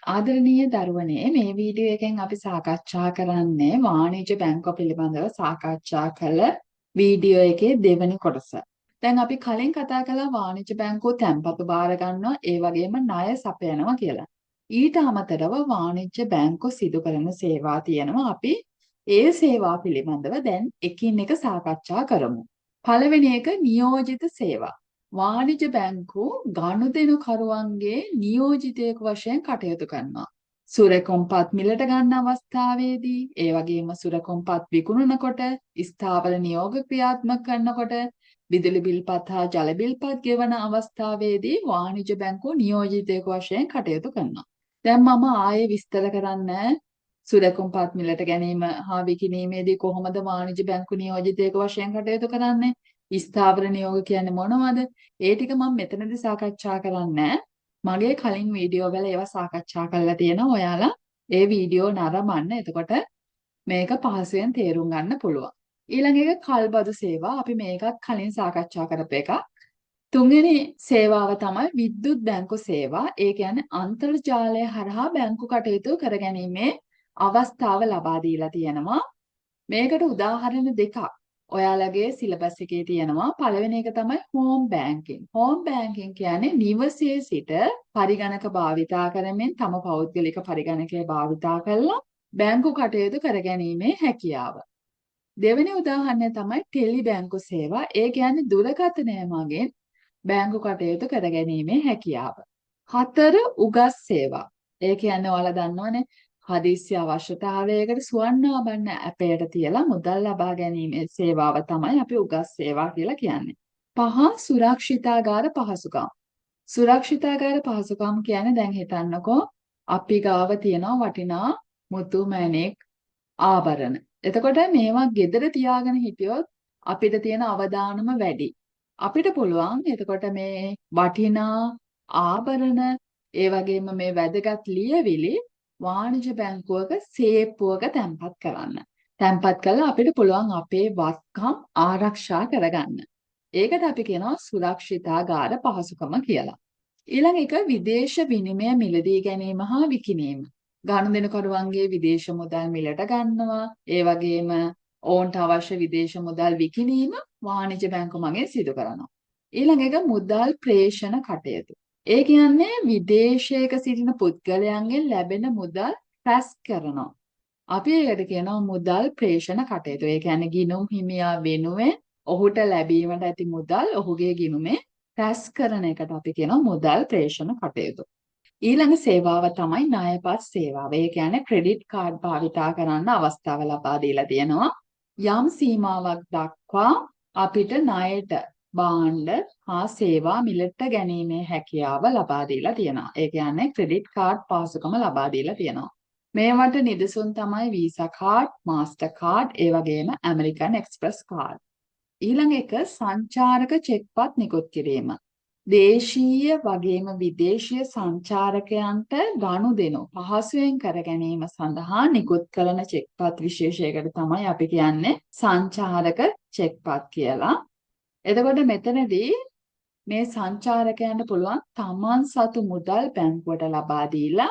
ආදරණීය දරුවනේ මේ වීඩියෝ එකෙන් අපි සාකච්ඡා කරන්නේ වාණිජ්‍ය බැංකුව පිළිබඳව සාකච්ඡා කළ වීඩියෝ එකේ දෙවෙනි කොටස. දැන් අපි කලින් කතා කළා වාණිජ්‍ය බැංකුව තැන්පතු බාර ගන්නවා ඒ වගේම ණය සපයනවා කියලා. ඊට අමතරව වාණිජ්‍ය බැංකුව සිදු කරන සේවා තියෙනවා. අපි ඒ සේවා පිළිබඳව දැන් එකින් එක සාකච්ඡා කරමු. පළවෙනි එක නියෝජිත සේවා. වාණිජ්‍ය බැංකුව ගනුදෙනුකරුවන්ගේ නියෝජිතයෙකු වශයෙන් කටයුතු කරනවා. සුරකොම්පත් මිලට ගන්න අවස්ථාවේදී, ඒ වගේම සුරකොම්පත් විකුණනකොට, ස්ථාවර නියෝග ක්‍රියාත්මක කරනකොට, විදුලි බිල්පත් හා ජල බිල්පත් ගෙවන අවස්ථාවේදී වාණිජ්‍ය බැංකුව නියෝජිතයෙකු වශයෙන් කටයුතු කරනවා. දැන් මම ආයේ විස්තර කරන්නේ සුරකොම්පත් මිලට ගැනීම හා විකිණීමේදී කොහොමද වාණිජ්‍ය බැංකුව නියෝජිතයෙකු වශයෙන් කටයුතු කරන්නේ? ස්ථාවර නියෝග කියන්නේ මොනවද? ඒ ටික මම මෙතනදී සාකච්ඡා කරන්නේ මගේ කලින් වීඩියෝ වල ඒවා සාකච්ඡා කරලා තියෙනවා. ඔයාලා ඒ වීඩියෝ නරඹන්න. එතකොට මේක පහසුවෙන් තේරුම් ගන්න පුළුවන්. ඊළඟ එක කල්බදු සේවා. අපි මේකත් කලින් සාකච්ඡා කරපු එකක්. තුන්වෙනි සේවාව තමයි විද්‍යුත් බැංකු සේවා. ඒ කියන්නේ අන්තර්ජාලය හරහා බැංකු කටයුතු කරගැනීමේ අවස්ථාව ලබා දීලා තියෙනවා. මේකට උදාහරණ දෙකක් ඔයාලගේ සිලබස් එකේ තියෙනවා. පළවෙනි එක තමයි හෝම් බෑන්කින්. හෝම් බෑන්කින් කියන්නේ නිවසේ සිට පරිගණක භාවිතා කරමින් තම පෞද්ගලික පරිගණකය භාවිතා කරලා බැංකු කටයුතු කරගැනීමේ හැකියාව. දෙවෙනි උදාහරණය තමයි ටෙලි බැංකු සේවා. ඒ කියන්නේ දුරකථනය මගින් බැංකු කටයුතු කරගැනීමේ හැකියාව. හතර උගත් සේවා. ඒ කියන්නේ ඔයාලා දන්නවනේ හදිස්සි අවශ්‍යතාවයකට සුවන්නාභරණ ඇපයට තියලා මුදල් ලබා ගැනීමේ සේවාව තමයි අපි උගත් සේවා කියලා කියන්නේ. පහ සුරක්ෂිතාගාර පහසුකම්. සුරක්ෂිතාගාර පහසුකම් කියන්නේ දැන් හිතන්නකෝ අපි ගාව තියෙන වටිනා මුතු මැණික් ආභරණ. එතකොට මේවා ගෙදර තියාගෙන හිටියොත් අපිට තියෙන අවදානම වැඩි. අපිට පුළුවන් එතකොට මේ වටිනා ආභරණ ඒ වගේම මේ වැදගත් ලියවිලි වාණිජ්‍ය බැංකුවක සේප්පුවක තැන්පත් කරන්න. තැන්පත් කළා අපිට පුළුවන් අපේ වත්කම් ආරක්ෂා කරගන්න. ඒකට අපි කියනවා සුරක්ෂිතාගාර පහසුකම කියලා. ඊළඟ එක විදේශ විනිමය මිලදී ගැනීම හා විකිණීම. ගනුදෙනුකරුවන්ගේ විදේශ මුදල් මිලට ගන්නවා. ඒ වගේම ඔවුන්ට අවශ්‍ය විදේශ මුදල් විකිණීම වාණිජ්‍ය බැංකුව මගින් සිදු කරනවා. ඊළඟ එක මුදල් ප්‍රේෂණ කටයුතු. ඒ කියන්නේ විදේශයක සිටින පුද්ගලයන්ගෙන් ලැබෙන මුදල් රැස් කරනවා. අපි ඒකට කියනවා මුදල් ප්‍රේෂණ කටයුතු. ඒ කියන්නේ ගිණුම් හිමියා වෙනුවෙන් ඔහුට ලැබීමට ඇති මුදල් ඔහුගේ ගිණුමේ රැස් කරන එකට අපි කියනවා මුදල් ප්‍රේෂණ කටයුතු. ඊළඟ සේවාව තමයි ණයපත් සේවාව. ඒ කියන්නේ ක්‍රෙඩිට් කාඩ් භාවිතා කරන්න අවස්ථාව ලබා දීලා තියෙනවා. යම් සීමාවක් දක්වා අපිට ණයට භාණ්ඩ හා සේවා මිලට ගැනීමේ හැකියාව ලබා දීලා තියෙනවා. ඒ කියන්නේ ක්‍රෙඩිට් කාඩ් පහසුකම ලබා දීලා තියෙනවා. මේවට නිදසුන් තමයි වීසා කාඩ්, මාස්ටර් කාඩ්, ඒ වගේම ඇමරිකන් එක්ස්ප්‍රස් කාඩ්. ඊළඟ එක සංචාරක චෙක්පත් නිකුත් කිරීම. දේශීය වගේම විදේශීය සංචාරකයන්ට ගනුදෙනු පහසුවෙන් කර ගැනීම සඳහා නිකුත් කරන චෙක්පත් විශේෂයකට තමයි අපි කියන්නේ සංචාරක චෙක්පත් කියලා. එතකොට මෙතනදී මේ සංචාරකයන්ට පුළුවන් තමන් සතු මුදල් බැංකුවට ලබා දීලා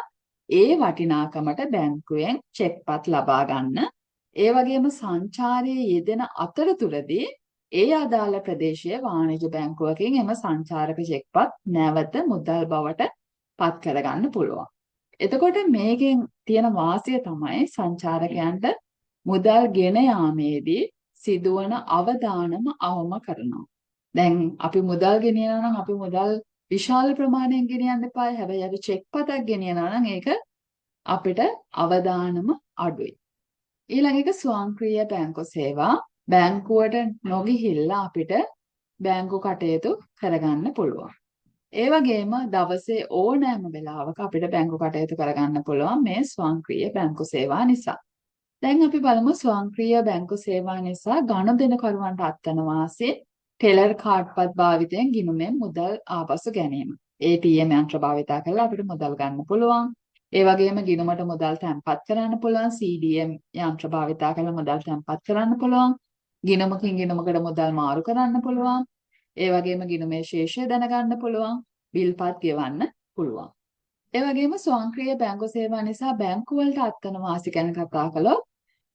ඒ වටිනාකමට බැංකුවෙන් චෙක්පත් ලබා ගන්න. ඒ වගේම සංචාරයේ යෙදෙන අතරතුරදී ඒ අදාළ ප්‍රදේශීය වාණිජ්‍ය බැංකුවකින් එම සංචාරක චෙක්පත් නැවත මුදල් බවට පත් කරගන්න පුළුවන්. එතකොට මේකෙන් තියෙන වාසිය තමයි සංචාරකයන්ට මුදල් ගෙන යාමේදී සිදුවන අවදානම අවම කරනවා. දැන් අපි මුදල් ගෙනියනවා නම් අපි මුදල් විශාල ප්‍රමාණයක් ගෙනියන්න එපා. හැබැයි අපි චෙක්පතක් ගෙනියනවා නම් ඒක අපිට අවදානම අඩුයි. ඊළඟ එක ස්වයංක්‍රීය බැංකු සේවා. බැංකුවට නොගිහිල්ලා අපිට බැංකු කටයුතු කරගන්න පුළුවන්. ඒ වගේම දවසේ ඕනෑම වෙලාවක අපිට බැංකු කටයුතු කරගන්න පුළුවන් මේ ස්වයංක්‍රීය බැංකු සේවා නිසා. දැන් අපි බලමු ස්වයංක්‍රීය බැංකු සේවා නිසා ගනුදෙනුකරුවන්ට අත්වන වාසිය ටෙලර් කාඩ්පත් භාවිතයෙන් ගිණුමෙන් මුදල් ආපසු ගැනීම. ATM යන්ත්‍ර භාවිතා කරලා අපිට මුදල් ගන්න පුළුවන්. ඒ වගේම ගිණුමට මුදල් තැන්පත් කරන්න පුළුවන්. CDM යන්ත්‍ර භාවිතා කරලා මුදල් තැන්පත් කරන්න පුළුවන්. ගිණුමකින් ගිණුමකට මුදල් මාරු කරන්න පුළුවන්. ඒ වගේම ගිණුමේ ශේෂය දැනගන්න පුළුවන්. බිල්පත් ගෙවන්න පුළුවන්. ඒ වගේම ස්වයංක්‍රීය බැංකු සේවා නිසා බැංකු වලට අත්වන වාසි ගැන කතා කළොත්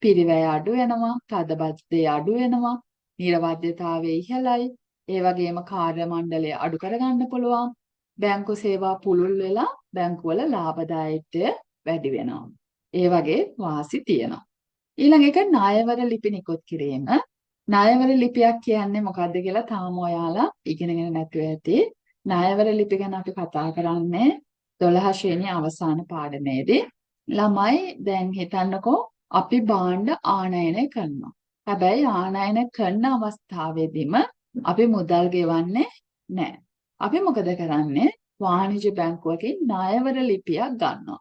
පිරිවැය අඩු වෙනවා, තදබද්දේ අඩු වෙනවා, නිර්වද්‍යතාවය ඉහළයි. ඒ වගේම කාර්ය මණ්ඩලය අඩු කරගන්න පුළුවන්. බැංකු සේවා පුළුල් වෙලා බැංකුවල ලාභදායීත්වය වැඩි වෙනවා. ඒ වගේ වාසි තියෙනවා. ඊළඟ එක ණයවර ලිපි නිකුත් කිරීම. ණයවර ලිපියක් කියන්නේ මොකක්ද කියලා තාම ඔයාලා ඉගෙනගෙන නැතුව ඇති. ණයවර ලිපි ගැන අපි කතා කරන්නේ 12 ශ්‍රේණිය අවසාන පාඩමේදී. ළමයි දැන් හිතන්නකෝ අපි භාණ්ඩ ආනයනය කරනවා. හැබැයි ආනයන කරන අවස්ථාවේදීම අපි මුදල් ගෙවන්නේ නැහැ. අපි මොකද කරන්නේ? වාණිජ බැංකුවකින් ණයවර ලිපියක් ගන්නවා.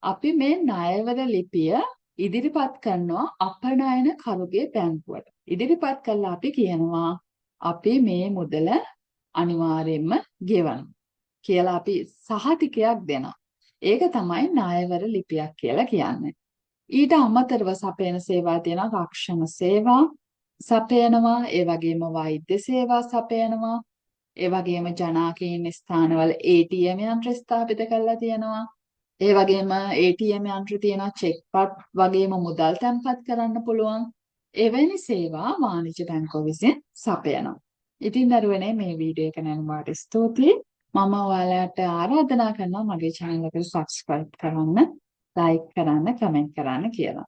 අපි මේ ණයවර ලිපිය ඉදිරිපත් කරනවා අපනයන කරුගේ බැංකුවට. ඉදිරිපත් කළා අපි කියනවා අපි මේ මුදල අනිවාර්යයෙන්ම ගෙවනවා කියලා අපි සහතිකයක් දෙනවා. ඒක තමයි ණයවර ලිපියක් කියලා කියන්නේ. ඊට අමතරව සපයන සේවා තියෙනවා රක්ෂණ සේවා සපයනවා, ඒ වගේම වෛද්‍ය සේවා සපයනවා, ඒ වගේම ජනාකීර්ණ ස්ථානවල ATM යන්ත්‍ර ස්ථාපිත කරලා තියෙනවා. ඒ වගේම ATM යන්ත්‍ර තියෙනවා චෙක්පත් වගේම මුදල් තැන්පත් කරන්න පුළුවන්. එවැනි සේවා වාණිජ්‍ය බැංකුව විසින් සපයනවා. ඉතින් දරුවනේ මේ වීඩියෝ එක නැරඹුවාට ස්තුතියි. මම ඔයාලට ආරාධනා කරනවා මගේ channel එකට subscribe කරන්න, like කරන්න, comment කරන්න කියලා.